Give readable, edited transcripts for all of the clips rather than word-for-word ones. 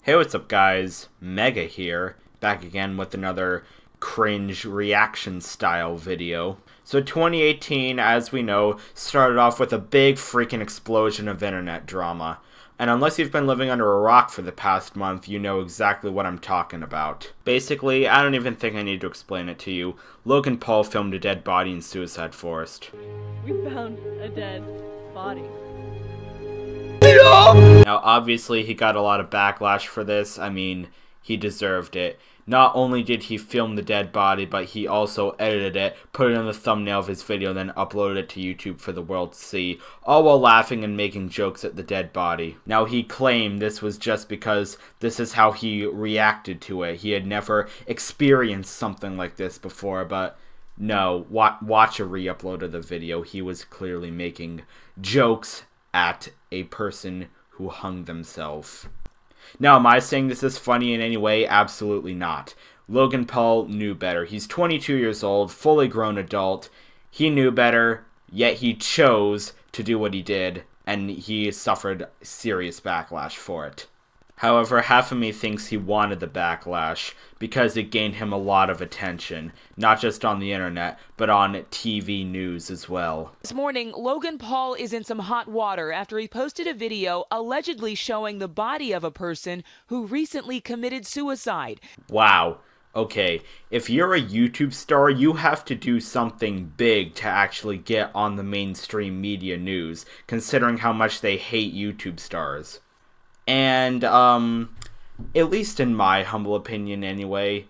Hey, what's up guys? Mega here, back again with another cringe reaction style video. So 2018, as we know, started off with a big freaking explosion of internet drama. And unless you've been living under a rock for the past month, you know exactly what I'm talking about. Basically, I don't even think I need to explain it to you. Logan Paul filmed a dead body in Suicide Forest. We found a dead body. Now, obviously, he got a lot of backlash for this. I mean, he deserved it. Not only did he film the dead body, but he also edited it, put it in the thumbnail of his video, then uploaded it to YouTube for the world to see, all while laughing and making jokes at the dead body. Now, he claimed this was just because this is how he reacted to it. He had never experienced something like this before, but no, watch a re-upload of the video. He was clearly making jokes at a person who hung themselves. Now, am I saying this is funny in any way? Absolutely not. Logan Paul knew better. He's 22 years old, fully grown adult. He knew better, yet he chose to do what he did, and he suffered serious backlash for it. However, half of me thinks he wanted the backlash because it gained him a lot of attention, not just on the internet, but on TV news as well. This morning, Logan Paul is in some hot water after he posted a video allegedly showing the body of a person who recently committed suicide. Wow. Okay, if you're a YouTube star, you have to do something big to actually get on the mainstream media news, considering how much they hate YouTube stars. And, at least in my humble opinion anyway,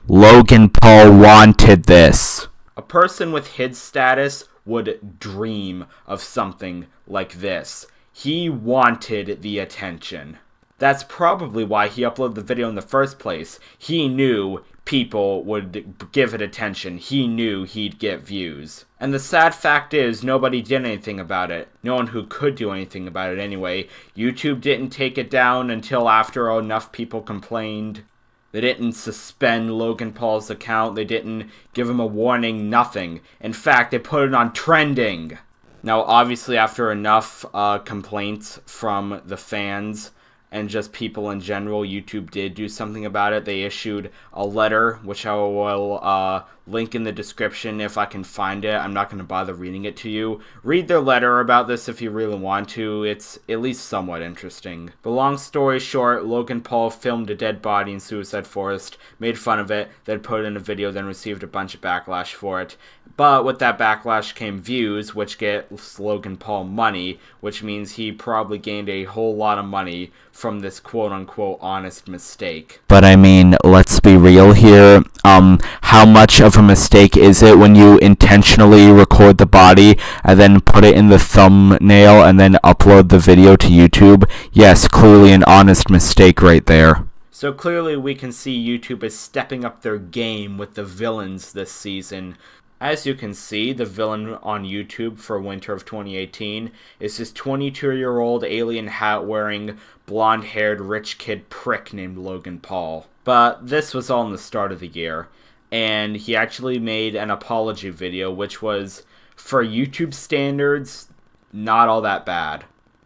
Logan Paul wanted this. A person with his status would dream of something like this. He wanted the attention. That's probably why he uploaded the video in the first place. He knew people would give it attention. He knew he'd get views. And the sad fact is, nobody did anything about it. No one who could do anything about it anyway. YouTube didn't take it down until after enough people complained. They didn't suspend Logan Paul's account. They didn't give him a warning, nothing. In fact, they put it on trending. Now, obviously, after enough complaints from the fans and just people in general, YouTube did do something about it. They issued a letter, which I will link in the description if I can find it. I'm not going to bother reading it to you. Read their letter about this if you really want to. It's at least somewhat interesting. But long story short, Logan Paul filmed a dead body in Suicide Forest, made fun of it, then put it in a video, then received a bunch of backlash for it. But with that backlash came views, which gets Logan Paul money, which means he probably gained a whole lot of money from this quote-unquote honest mistake. But I mean, let's be real here. How much of a mistake is it when you intentionally record the body and then put it in the thumbnail and then upload the video to YouTube? Yes, clearly an honest mistake right there. So clearly we can see YouTube is stepping up their game with the villains this season. As you can see, the villain on YouTube for winter of 2018 is this 22-year-old alien hat-wearing, blonde-haired rich kid prick named Logan Paul. But this was all in the start of the year, and he actually made an apology video, which was, for YouTube standards, not all that bad,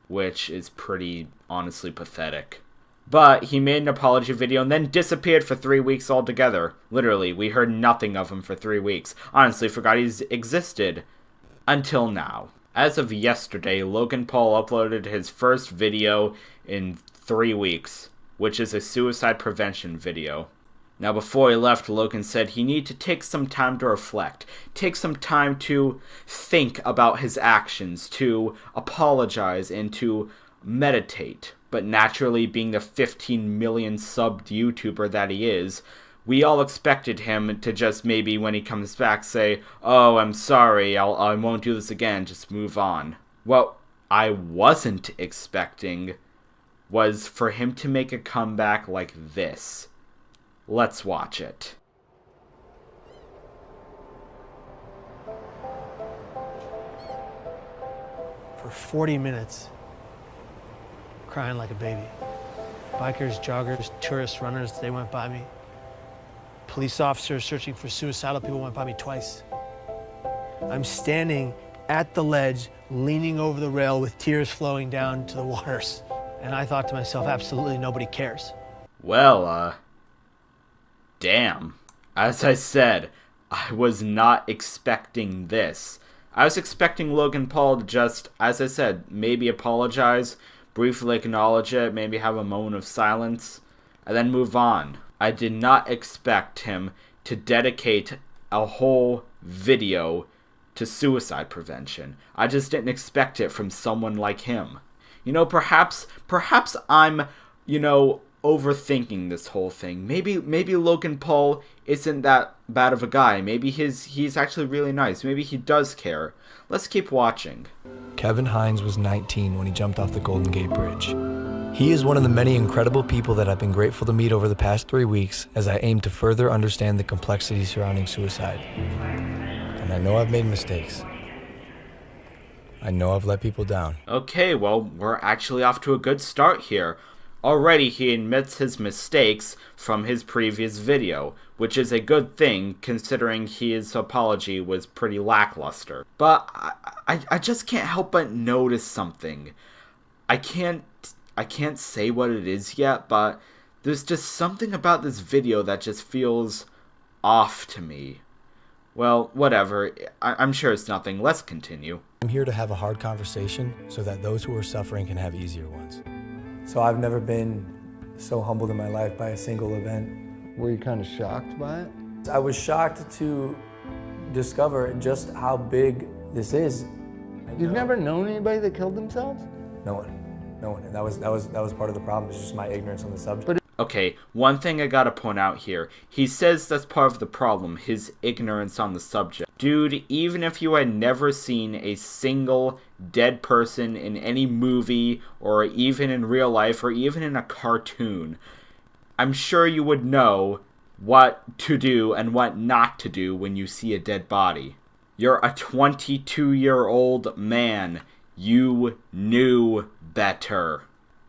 which is pretty, honestly, pathetic. But he made an apology video and then disappeared for 3 weeks altogether. Literally, we heard nothing of him for 3 weeks. Honestly, forgot he existed. Until now. As of yesterday, Logan Paul uploaded his first video in 3 weeks, which is a suicide prevention video. Now, before he left, Logan said he needed to take some time to reflect, take some time to think about his actions, to apologize, and to meditate. But naturally, being the 15 million subbed YouTuber that he is, we all expected him to just maybe when he comes back say, "Oh, I'm sorry, I won't do this again, just move on." What I wasn't expecting was for him to make a comeback like this. Let's watch it. For 40 minutes, crying like a baby. Bikers, joggers, tourists, runners, they went by me. Police officers searching for suicidal people went by me twice. I'm standing at the ledge, leaning over the rail with tears flowing down to the waters. And I thought to myself, absolutely nobody cares. Well, damn. As I said, I was not expecting this. I was expecting Logan Paul to just, as I said, maybe apologize, briefly acknowledge it, maybe have a moment of silence, and then move on. I did not expect him to dedicate a whole video to suicide prevention. I just didn't expect it from someone like him. You know, perhaps I'm, overthinking this whole thing. Maybe Logan Paul isn't that bad of a guy. Maybe he's actually really nice. Maybe he does care. Let's keep watching. Kevin Hines was 19 when he jumped off the Golden Gate Bridge. He is one of the many incredible people that I've been grateful to meet over the past 3 weeks as I aim to further understand the complexities surrounding suicide. And I know I've made mistakes. I know I've let people down. Okay, well, we're actually off to a good start here. Already he admits his mistakes from his previous video, which is a good thing considering his apology was pretty lackluster. But I just can't help but notice something. I can't say what it is yet, but there's just something about this video that just feels off to me. Well, whatever. I'm sure it's nothing. Let's continue. I'm here to have a hard conversation so that those who are suffering can have easier ones. So I've never been so humbled in my life by a single event. Were you kind of shocked by it? I was shocked to discover just how big this is. You've never known anybody that killed themselves? No one. And that was part of the problem. It's just my ignorance on the subject. Okay, one thing I gotta point out here. He says that's part of the problem, his ignorance on the subject. Dude, even if you had never seen a single dead person in any movie, or even in real life, or even in a cartoon, I'm sure you would know what to do and what not to do when you see a dead body. You're a 22-year-old man. You knew better.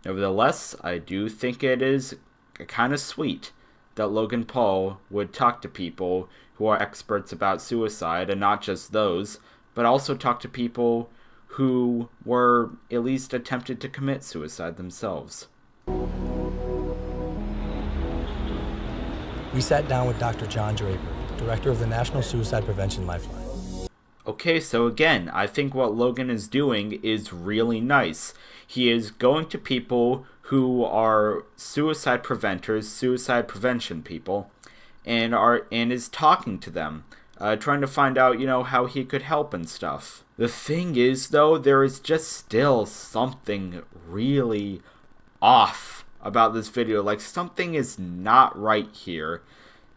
Nevertheless, I do think it is kind of sweet that Logan Paul would talk to people who are experts about suicide, and not just those, but also talk to people who were at least attempted to commit suicide themselves. We sat down with Dr. John Draper, director of the National Suicide Prevention Lifeline. Okay, so again, I think what Logan is doing is really nice. He is going to people who are suicide preventers, suicide prevention people, and is talking to them, trying to find out, how he could help and stuff. The thing is, though, there is just still something really off about this video. Like, something is not right here.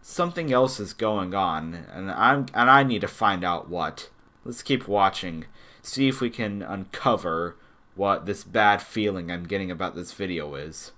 Something else is going on, and I need to find out what. Let's keep watching, see if we can uncover what this bad feeling I'm getting about this video is.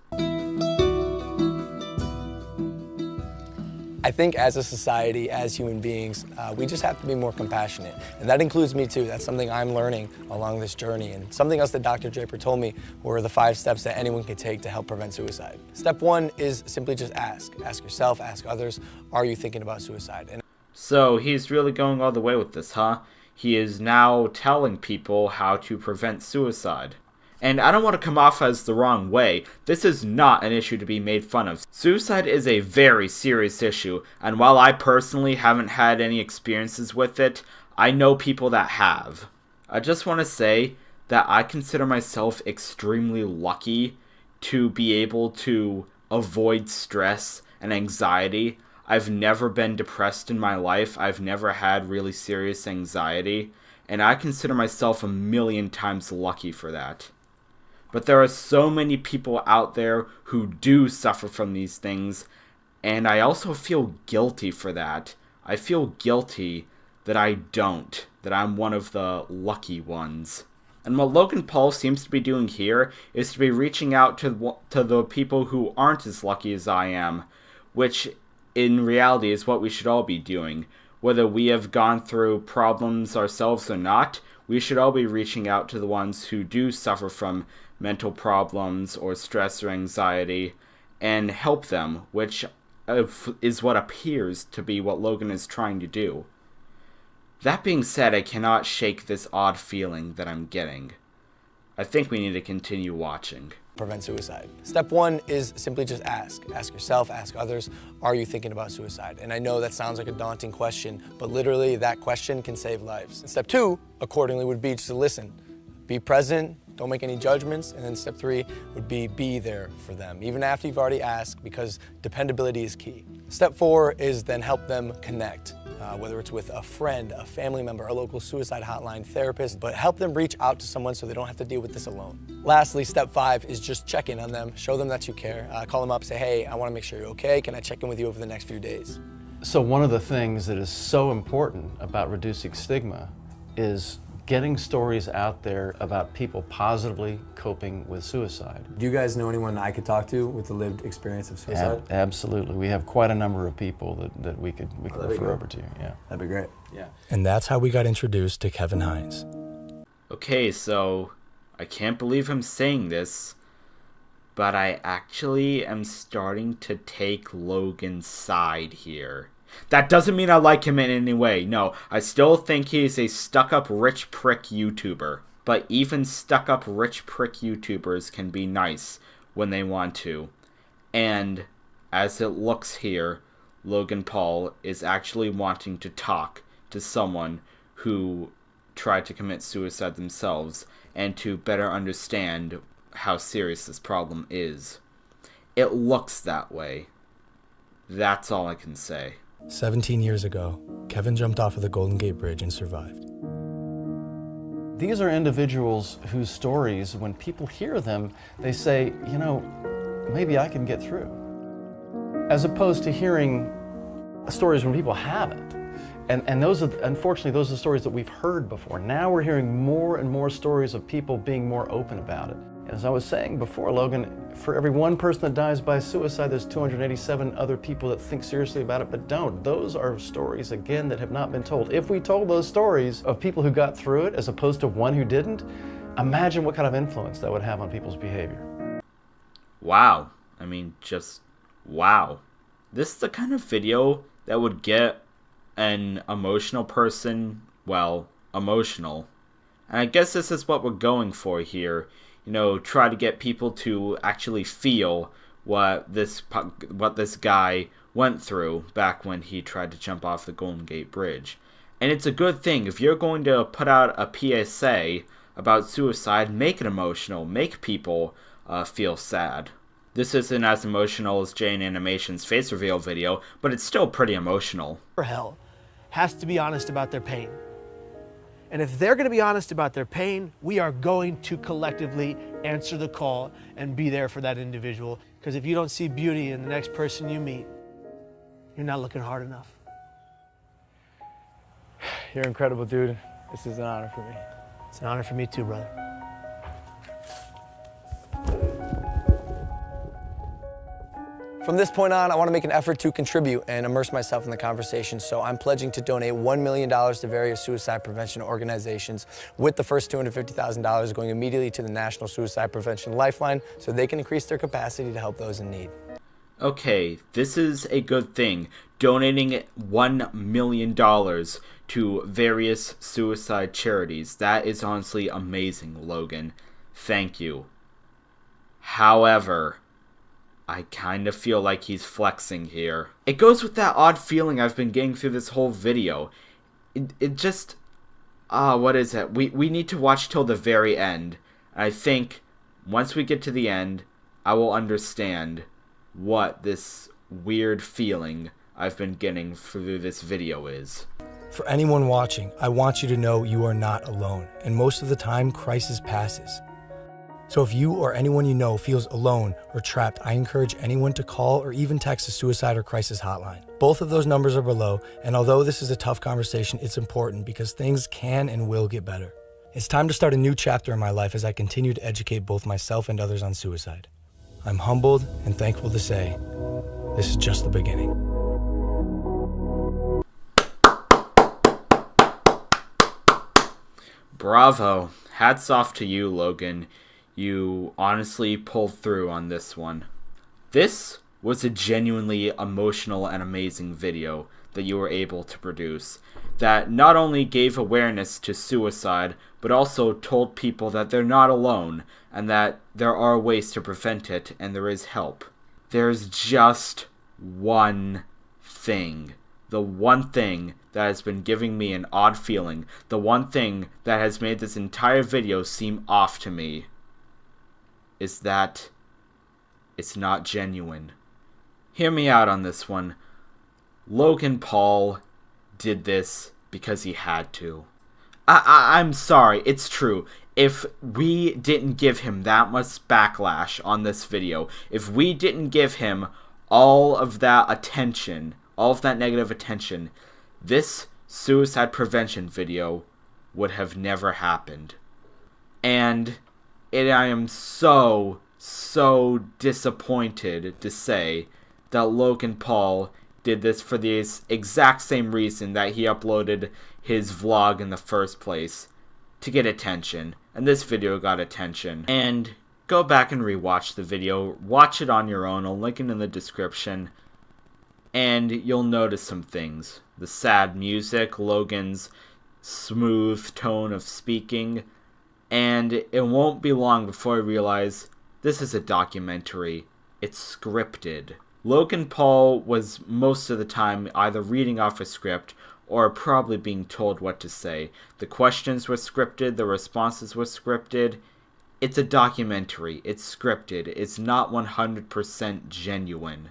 I think as a society, as human beings, we just have to be more compassionate. And that includes me too. That's something I'm learning along this journey. And something else that Dr. Draper told me were the 5 steps that anyone can take to help prevent suicide. Step 1 is simply just ask. Ask yourself, ask others, are you thinking about suicide? So he's really going all the way with this, huh? He is now telling people how to prevent suicide. And I don't want to come off as the wrong way. This is not an issue to be made fun of. Suicide is a very serious issue, and while I personally haven't had any experiences with it, I know people that have. I just want to say that I consider myself extremely lucky to be able to avoid stress and anxiety. I've never been depressed in my life. I've never had really serious anxiety, and I consider myself a million times lucky for that. But there are so many people out there who do suffer from these things, and I also feel guilty for that. I feel guilty that I don't, that I'm one of the lucky ones. And what Logan Paul seems to be doing here is to be reaching out to the people who aren't as lucky as I am, which in reality is what we should all be doing. Whether we have gone through problems ourselves or not, we should all be reaching out to the ones who do suffer from mental problems or stress or anxiety and help them, which is what appears to be what Logan is trying to do. That being said, I cannot shake this odd feeling that I'm getting. I think we need to continue watching. prevent suicide. Step one is simply just ask. Ask yourself, ask others, are you thinking about suicide? And I know that sounds like a daunting question, but literally that question can save lives. And step two, accordingly, would be just to listen. Be present, don't make any judgments, and then step three would be there for them, even after you've already asked, because dependability is key. Step four is then help them connect, whether it's with a friend, a family member, a local suicide hotline, therapist, but help them reach out to someone so they don't have to deal with this alone. Lastly, step five is just check in on them, show them that you care, call them up, say, hey, I wanna make sure you're okay, can I check in with you over the next few days? So one of the things that is so important about reducing stigma is getting stories out there about people positively coping with suicide. Do you guys know anyone I could talk to with the lived experience of suicide? Absolutely. We have quite a number of people that we could refer over to. Yeah. That'd be great. Yeah. And that's how we got introduced to Kevin Hines. Okay, so I can't believe I'm saying this, but I actually am starting to take Logan's side here. That doesn't mean I like him in any way. No, I still think he's a stuck-up rich prick YouTuber. But even stuck-up rich prick YouTubers can be nice when they want to. And as it looks here, Logan Paul is actually wanting to talk to someone who tried to commit suicide themselves and to better understand how serious this problem is. It looks that way. That's all I can say. 17 years ago, Kevin jumped off of the Golden Gate Bridge and survived. These are individuals whose stories, when people hear them, they say, you know, maybe I can get through. As opposed to hearing stories when people haven't. And those are, unfortunately, those are the stories that we've heard before. Now we're hearing more and more stories of people being more open about it. And as I was saying before, Logan, for every one person that dies by suicide, there's 287 other people that think seriously about it but don't. Those are stories, again, that have not been told. If we told those stories of people who got through it as opposed to one who didn't, imagine what kind of influence that would have on people's behavior. Wow. I mean, just wow. This is the kind of video that would get an emotional person, well, emotional. And I guess this is what we're going for here. You know, try to get people to actually feel what this guy went through back when he tried to jump off the Golden Gate Bridge. And it's a good thing. If you're going to put out a PSA about suicide, make it emotional. Make people feel sad. This isn't as emotional as Jane Animation's face reveal video, but it's still pretty emotional. For hell, has to be honest about their pain. And if they're going to be honest about their pain, we are going to collectively answer the call and be there for that individual. Because if you don't see beauty in the next person you meet, you're not looking hard enough. You're incredible, dude. This is an honor for me. It's an honor for me too, brother. From this point on, I want to make an effort to contribute and immerse myself in the conversation, so I'm pledging to donate $1 million to various suicide prevention organizations, with the first $250,000 going immediately to the National Suicide Prevention Lifeline so they can increase their capacity to help those in need. Okay, this is a good thing. Donating $1 million to various suicide charities. That is honestly amazing, Logan. Thank you. However, I kind of feel like he's flexing here. It goes with that odd feeling I've been getting through this whole video. It just... what is it? We need to watch till the very end. I think once we get to the end, I will understand what this weird feeling I've been getting through this video is. For anyone watching, I want you to know you are not alone, and most of the time, crisis passes. So if you or anyone you know feels alone or trapped, I encourage anyone to call or even text the suicide or crisis hotline. Both of those numbers are below, and although this is a tough conversation, it's important because things can and will get better. It's time to start a new chapter in my life as I continue to educate both myself and others on suicide. I'm humbled and thankful to say, this is just the beginning. Bravo. Hats off to you, Logan. You honestly pulled through on this one. This was a genuinely emotional and amazing video that you were able to produce, that not only gave awareness to suicide, but also told people that they're not alone, and that there are ways to prevent it, and there is help. There's just one thing. The one thing that has been giving me an odd feeling. The one thing that has made this entire video seem off to me. Is that it's not genuine. Hear me out on this one. Logan Paul did this because he had to. I'm sorry, it's true. If we didn't give him that much backlash on this video, if we didn't give him all of that attention, all of that negative attention, this suicide prevention video would have never happened. And I am so disappointed to say that Logan Paul did this for the exact same reason that he uploaded his vlog in the first place, to get attention. And this video got attention. And go back and rewatch the video. Watch it on your own. I'll link it in the description. And you'll notice some things. The sad music, Logan's smooth tone of speaking. And it won't be long before I realize this is a documentary. It's scripted. Logan Paul was most of the time either reading off a script or probably being told what to say. The questions were scripted, the responses were scripted. It's a documentary. It's scripted. It's not 100% genuine.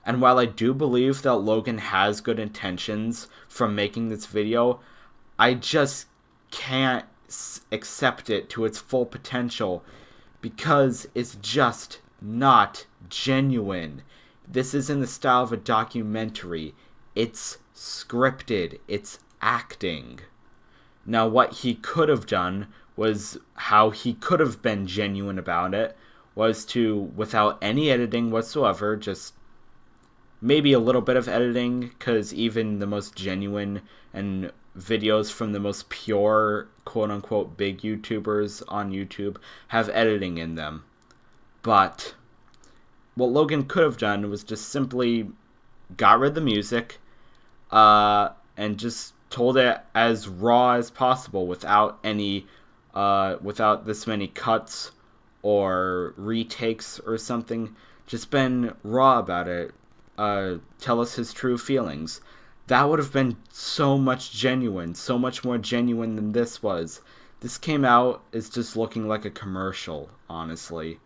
And while I do believe that Logan has good intentions from making this video, I just can't accept it to its full potential because it's just not genuine. This is in the style of a documentary. It's scripted. It's acting. Now, what he could have done was, how he could have been genuine about it, was to, without any editing whatsoever, just maybe a little bit of editing, because even the most genuine and videos from the most pure, quote-unquote, big YouTubers on YouTube have editing in them. But what Logan could have done was just simply got rid of the music and just told it as raw as possible without any without this many cuts or retakes or something. Just been raw about it. Tell us his true feelings. That would have been so much genuine, so much more genuine than this was. This came out as just looking like a commercial, honestly.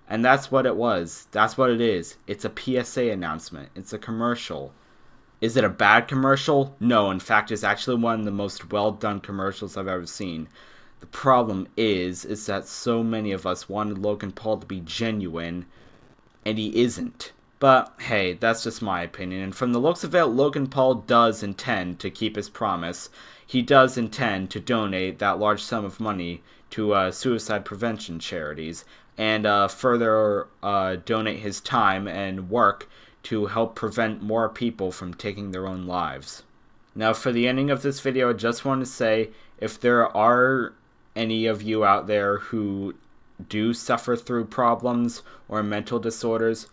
And that's what it was. That's what it is. It's a PSA announcement. It's a commercial. Is it a bad commercial? No, in fact, it's actually one of the most well-done commercials I've ever seen. The problem is that so many of us wanted Logan Paul to be genuine, and he isn't. But, hey, that's just my opinion. And from the looks of it, Logan Paul does intend to keep his promise. He does intend to donate that large sum of money to suicide prevention charities, and further donate his time and work to help prevent more people from taking their own lives. Now, for the ending of this video, I just want to say, if there are any of you out there who do suffer through problems or mental disorders,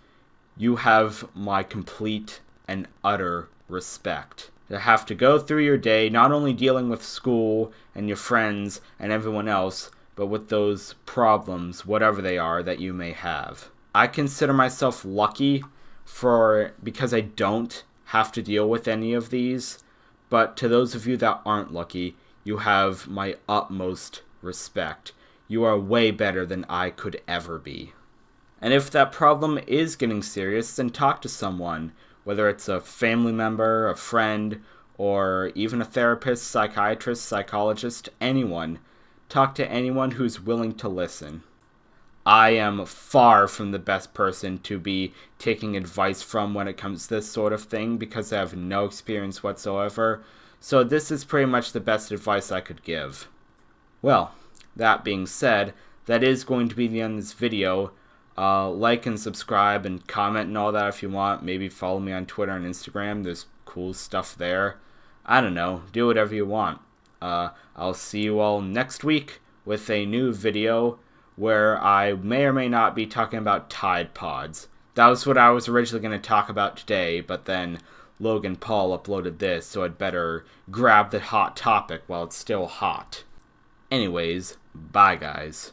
you have my complete and utter respect. To have to go through your day not only dealing with school and your friends and everyone else, but with those problems, whatever they are, that you may have. I consider myself lucky because I don't have to deal with any of these, but to those of you that aren't lucky, you have my utmost respect. You are way better than I could ever be. And if that problem is getting serious, then talk to someone, whether it's a family member, a friend, or even a therapist, psychiatrist, psychologist, anyone. Talk to anyone who's willing to listen. I am far from the best person to be taking advice from when it comes to this sort of thing because I have no experience whatsoever. So this is pretty much the best advice I could give. Well, that being said, that is going to be the end of this video. Like and subscribe and comment and all that if you want. Maybe follow me on Twitter and Instagram. There's cool stuff there. I don't know. Do whatever you want. I'll see you all next week with a new video where I may or may not be talking about Tide Pods. That was what I was originally going to talk about today, but then Logan Paul uploaded this, so I'd better grab the hot topic while it's still hot. Anyways, bye guys.